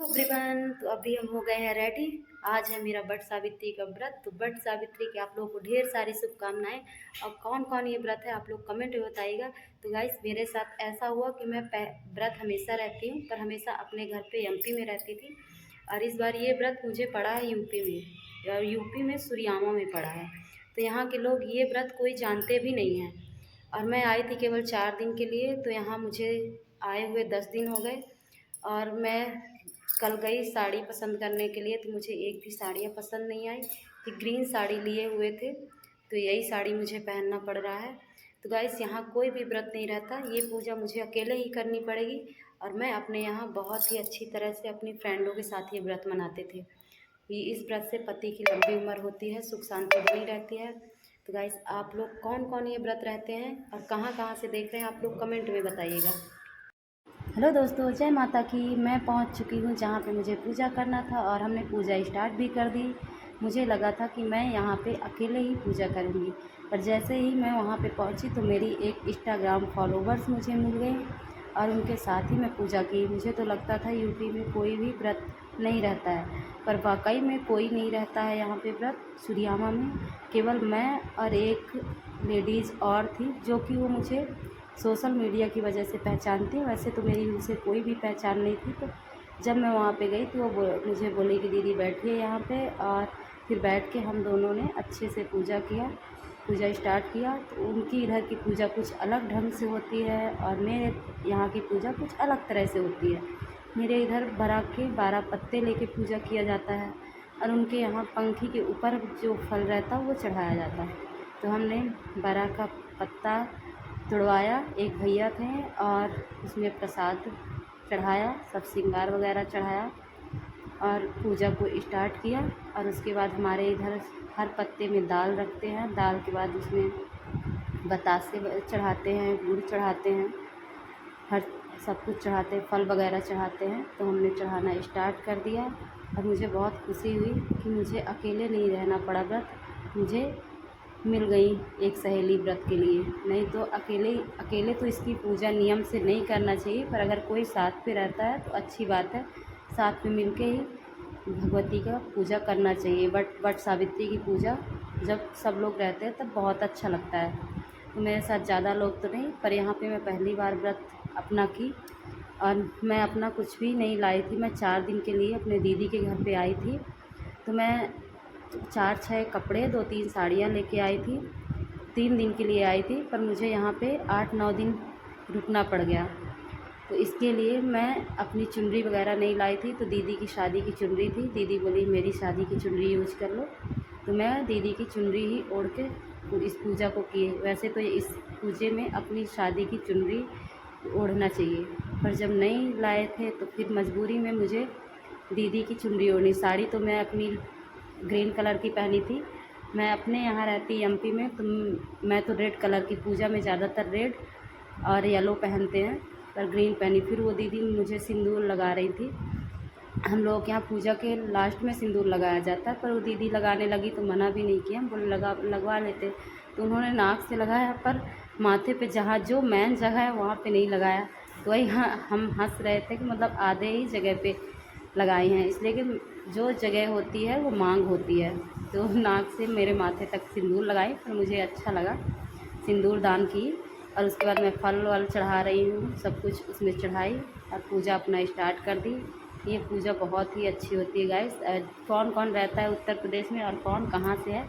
Everyone, तो अभी हम हो गए हैं रेडी। आज है मेरा वट सावित्री का व्रत। तो वट सावित्री के आप लोगों को ढेर सारी शुभकामनाएं। और कौन कौन ये व्रत है आप लोग कमेंट में बताइएगा। तो गाइस, मेरे साथ ऐसा हुआ कि मैं व्रत हमेशा रहती हूँ, पर हमेशा अपने घर पे एमपी में रहती थी। और इस बार ये व्रत मुझे पड़ा है यूपी में, और यूपी में सुरियामा में पड़ा है। तो यहाँ के लोग ये व्रत कोई जानते भी नहीं हैं। और मैं आई थी केवल 4 दिन के लिए, तो यहाँ मुझे आए हुए 10 दिन हो गए। और मैं कल गई साड़ी पसंद करने के लिए, तो मुझे एक भी साड़ियाँ पसंद नहीं आई। कि ग्रीन साड़ी लिए हुए थे, तो यही साड़ी मुझे पहनना पड़ रहा है। तो गाइस, यहाँ कोई भी व्रत नहीं रहता, ये पूजा मुझे अकेले ही करनी पड़ेगी। और मैं अपने यहाँ बहुत ही अच्छी तरह से अपनी फ्रेंडों के साथ ये व्रत मनाते थे। ये इस व्रत से पति की लंबी उम्र होती है, सुख शांति बनी रहती है। तो गाइस, आप लोग कौन कौन ये व्रत रहते हैं और कहाँ कहाँ से देख रहे हैं आप लोग कमेंट में बताइएगा। हेलो दोस्तों, जय माता की। मैं पहुंच चुकी हूं जहां पे मुझे पूजा करना था, और हमने पूजा स्टार्ट भी कर दी। मुझे लगा था कि मैं यहां पे अकेले ही पूजा करूंगी, पर जैसे ही मैं वहां पे पहुंची तो मेरी एक इंस्टाग्राम फॉलोवर्स मुझे मिल गए, और उनके साथ ही मैं पूजा की। मुझे तो लगता था यूपी में कोई भी व्रत नहीं रहता है, पर वाकई में कोई नहीं रहता है यहाँ पे व्रत। सुरियामा में केवल मैं और एक लेडीज़ और थी, जो कि वो मुझे सोशल मीडिया की वजह से पहचानती हूँ। वैसे तो मेरी उनसे कोई भी पहचान नहीं थी। तो जब मैं वहाँ पे गई तो वो मुझे बोली कि दीदी बैठिए यहाँ पे, और फिर बैठ के हम दोनों ने अच्छे से पूजा स्टार्ट किया। तो उनकी इधर की पूजा कुछ अलग ढंग से होती है, और मेरे यहाँ की पूजा कुछ अलग तरह से होती है। मेरे इधर बराक के 12 पत्ते लेके पूजा किया जाता है, और उनके यहाँ पंखी के ऊपर जो फल रहता है वो चढ़ाया जाता है। तो हमने बराक का पत्ता तुड़वाया, एक भैया थे, और उसमें प्रसाद चढ़ाया, सब श्रृंगार वगैरह चढ़ाया, और पूजा को स्टार्ट किया। और उसके बाद हमारे इधर हर पत्ते में दाल रखते हैं। दाल के बाद उसमें बतासे चढ़ाते हैं, गुड़ चढ़ाते हैं, हर सब कुछ चढ़ाते हैं, फल वगैरह चढ़ाते हैं। तो हमने चढ़ाना स्टार्ट कर दिया, और मुझे बहुत खुशी हुई कि मुझे अकेले नहीं रहना पड़ा व्रत। मुझे मिल गई एक सहेली व्रत के लिए। नहीं तो अकेले अकेले तो इसकी पूजा नियम से नहीं करना चाहिए, पर अगर कोई साथ पे रहता है तो अच्छी बात है। साथ में मिलके ही भगवती का पूजा करना चाहिए। वट सावित्री की पूजा जब सब लोग रहते हैं तब बहुत अच्छा लगता है। तो मेरे साथ ज़्यादा लोग तो नहीं, पर यहाँ पे मैं पहली बार व्रत अपना की, और मैं अपना कुछ भी नहीं लाई थी। मैं 4 दिन के लिए अपने दीदी के घर पे आई थी। तो मैं 4-6 कपड़े, 2-3 साड़ियाँ लेके आई थी। 3 दिन के लिए आई थी, पर मुझे यहाँ पे 8-9 दिन रुकना पड़ गया। तो इसके लिए मैं अपनी चुनरी वगैरह नहीं लाई थी। तो दीदी की शादी की चुनरी थी, दीदी बोली मेरी शादी की चुनरी यूज कर लो। तो मैं दीदी की चुनरी ही ओढ़ के इस पूजा को किए। वैसे तो इस पूजे में अपनी शादी की चुनरी ओढ़ना चाहिए, पर जब नहीं लाए थे तो फिर मजबूरी में मुझे दीदी की चुनरी ओढ़नी। साड़ी तो मैं अपनी ग्रीन कलर की पहनी थी। मैं अपने यहाँ रहती एमपी में, तो मैं तो रेड कलर की, पूजा में ज़्यादातर रेड और येलो पहनते हैं, पर ग्रीन पहनी। फिर वो दीदी मुझे सिंदूर लगा रही थी। हम लोग के यहाँ पूजा के लास्ट में सिंदूर लगाया जाता है, पर वो दीदी लगाने लगी तो मना भी नहीं किया, बोले लगवा लेते। तो उन्होंने नाक से लगाया, पर माथे पे जहाँ जो मेन जगह है वहाँ पे नहीं लगाया। तो वही हम हंस रहे थे कि मतलब आधे ही जगह पे लगाई हैं, इसलिए कि जो जगह होती है वो मांग होती है। तो नाक से मेरे माथे तक सिंदूर लगाई, पर मुझे अच्छा लगा, सिंदूर दान की। और उसके बाद मैं फल वल चढ़ा रही हूँ, सब कुछ उसमें चढ़ाई, और पूजा अपना स्टार्ट कर दी। ये पूजा बहुत ही अच्छी होती है गाइस। कौन कौन रहता है उत्तर प्रदेश में और कौन कहाँ से है,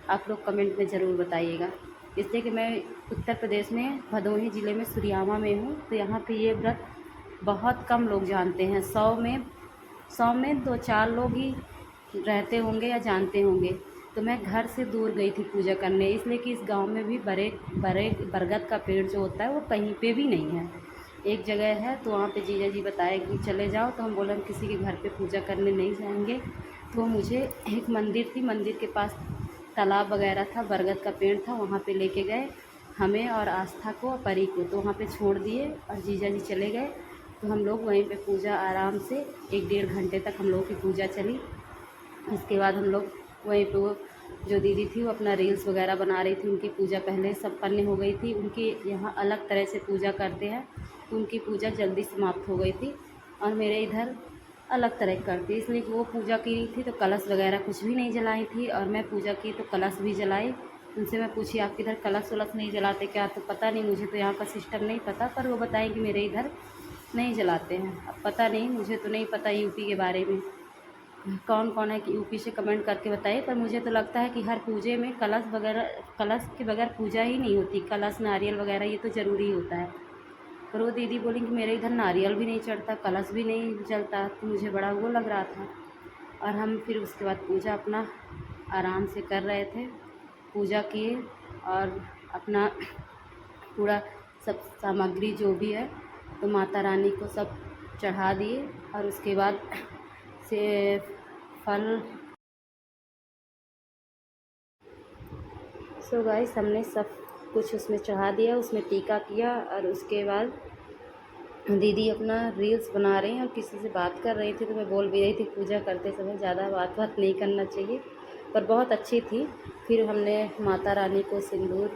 आप लोग कमेंट में ज़रूर बताइएगा। इसलिए कि मैं उत्तर प्रदेश में भदोही ज़िले में सुरियामा में हूँ। तो यहाँ पे ये व्रत बहुत कम लोग जानते हैं। 100 में 2-4 लोग ही रहते होंगे या जानते होंगे। तो मैं घर से दूर गई थी पूजा करने, इसलिए कि इस गांव में भी बड़े बड़े बरगद का पेड़ जो होता है वो कहीं पे भी नहीं है। एक जगह है, तो वहाँ पे जीजा जी बताए कि चले जाओ। तो हम बोले हम किसी के घर पे पूजा करने नहीं जाएंगे। तो मुझे एक मंदिर थी, मंदिर के पास तालाब वगैरह था, बरगद का पेड़ था, वहाँ पे लेके गए हमें और आस्था को और परी को। तो वहाँ पे छोड़ दिए और जीजा जी चले गए। तो हम लोग वहीं पे पूजा आराम से 1-1.5 घंटे तक हम लोग की पूजा चली। उसके बाद हम लोग वहीं पे, वो जो दीदी थी वो अपना रील्स वगैरह बना रही थी, उनकी पूजा पहले संपन्न हो गई थी। उनकी यहाँ अलग तरह से पूजा करते हैं, तो उनकी पूजा जल्दी समाप्त हो गई थी। और मेरे इधर अलग तरह की करती है, इसलिए कि वो पूजा की थी तो कलश वगैरह कुछ भी नहीं जलाई थी, और मैं पूजा की तो कलश भी जलाई। उनसे मैं पूछी आप इधर कलश वलश नहीं जलाते क्या? तो पता नहीं, मुझे तो यहाँ का सिस्टम नहीं पता, पर वो बताएं कि मेरे इधर नहीं जलाते हैं। अब पता नहीं, मुझे तो नहीं पता यूपी के बारे में, कौन कौन है कि यूपी से कमेंट करके बताइए। पर मुझे तो लगता है कि हर पूजे में कलश वगैरह, कलश के बगैर पूजा ही नहीं होती। कलश नारियल वगैरह ये तो ज़रूरी होता है। पर वो दीदी बोली कि मेरे इधर नारियल भी नहीं चढ़ता, कलश भी नहीं जलता, तो मुझे बड़ा वो लग रहा था। और हम फिर उसके बाद पूजा अपना आराम से कर रहे थे, पूजा किए और अपना पूरा सब सामग्री जो भी है तो माता रानी को सब चढ़ा दिए। और उसके बाद से फल, सो गाइस हमने सब कुछ उसमें चढ़ा दिया, उसमें टीका किया। और उसके बाद दीदी अपना रील्स बना रही हैं और किसी से बात कर रही थी, तो मैं बोल भी रही थी पूजा करते समय ज़्यादा बात नहीं करना चाहिए, पर बहुत अच्छी थी। फिर हमने माता रानी को सिंदूर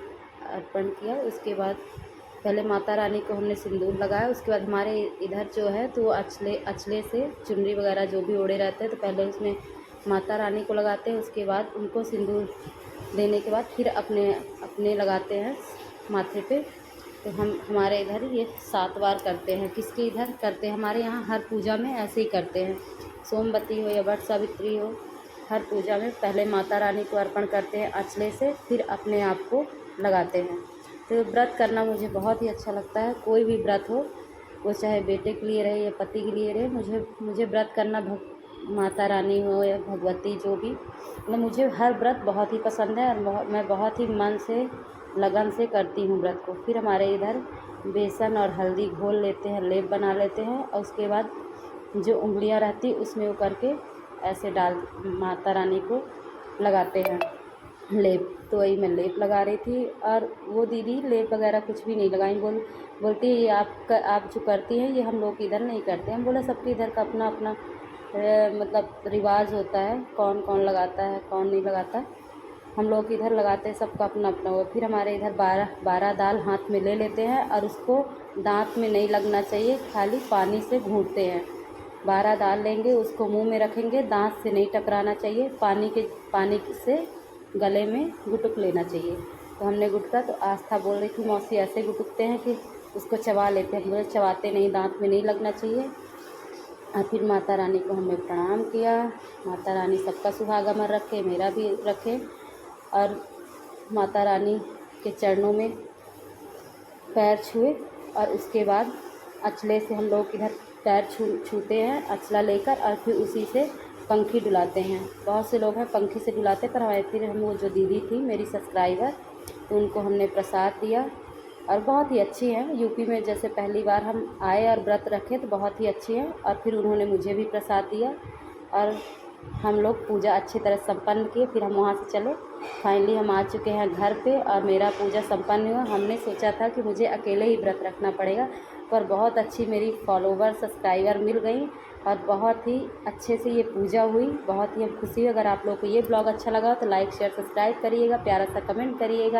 अर्पण किया। उसके बाद पहले माता रानी को हमने सिंदूर लगाया, उसके बाद हमारे इधर जो है तो वो अचले से चुनरी वगैरह जो भी ओढ़े रहते हैं तो पहले उसमें माता रानी को लगाते हैं, उसके बाद उनको सिंदूर देने के बाद फिर अपने अपने लगाते हैं माथे पे। तो हमारे इधर ये 7 बार करते हैं। किसके इधर करते हैं? हमारे यहाँ हर पूजा में ऐसे ही करते हैं, सोमवती हो या वट सावित्री हो, हर पूजा में पहले माता रानी को अर्पण करते हैं अचले से, फिर अपने आप को लगाते हैं। तो व्रत करना मुझे बहुत ही अच्छा लगता है। कोई भी व्रत हो, वो चाहे बेटे के लिए रहे या पति के लिए रहे, मुझे व्रत करना माता रानी हो या भगवती जो भी, मतलब मुझे हर व्रत बहुत ही पसंद है और मैं बहुत ही मन से लगन से करती हूँ व्रत को। फिर हमारे इधर बेसन और हल्दी घोल लेते हैं, लेप बना लेते हैं, और उसके बाद जो उंगलियां रहती उसमें वो करके ऐसे डाल माता रानी को लगाते हैं लेप। तो वही मैं लेप लगा रही थी और वो दीदी लेप वगैरह कुछ भी नहीं लगाई, बोलती ये आप जो करती हैं ये हम लोग इधर नहीं करते। हम बोले सबके इधर का अपना अपना मतलब रिवाज होता है, कौन कौन लगाता है कौन नहीं लगाता। हम लोग इधर लगाते हैं, सबका अपना अपना हो। फिर हमारे इधर 12 दाल हाथ में ले लेते हैं और उसको दांत में नहीं लगना चाहिए, खाली पानी से घूंटते हैं। 12 दाल लेंगे, उसको मुंह में रखेंगे, दांत से नहीं टकराना चाहिए, पानी से गले में गुटुक लेना चाहिए। तो हमने गुटका, तो आस्था बोल रही थी मौसी ऐसे गुटुकते हैं कि उसको चबा लेते हैं। हम बोले चबाते नहीं, दांत में नहीं लगना चाहिए। और फिर माता रानी को हमने प्रणाम किया। माता रानी सबका सुहागा मन रखे, मेरा भी रखे। और माता रानी के चरणों में पैर छुए और उसके बाद अचले से हम लोग इधर पैर छूते हैं अचला लेकर, और फिर उसी से पंखी डुलाते हैं। बहुत से लोग हैं पंखी से डुलाते, पर हमारे फिर हम वो जो दीदी थी मेरी सब्सक्राइबर, तो उनको हमने प्रसाद दिया। और बहुत ही अच्छी हैं, यूपी में जैसे पहली बार हम आए और व्रत रखे तो बहुत ही अच्छी हैं। और फिर उन्होंने मुझे भी प्रसाद दिया और हम लोग पूजा अच्छी तरह संपन्न किए। फिर हम वहाँ से चले, फाइनली हम आ चुके हैं घर पे और मेरा पूजा संपन्न हुआ। हमने सोचा था कि मुझे अकेले ही व्रत रखना पड़ेगा, पर बहुत अच्छी मेरी फॉलोवर सब्सक्राइबर मिल गई और बहुत ही अच्छे से ये पूजा हुई। बहुत ही खुशी हुई। अगर आप लोग को ये ब्लॉग अच्छा लगा तो लाइक शेयर सब्सक्राइब करिएगा, प्यारा सा कमेंट करिएगा।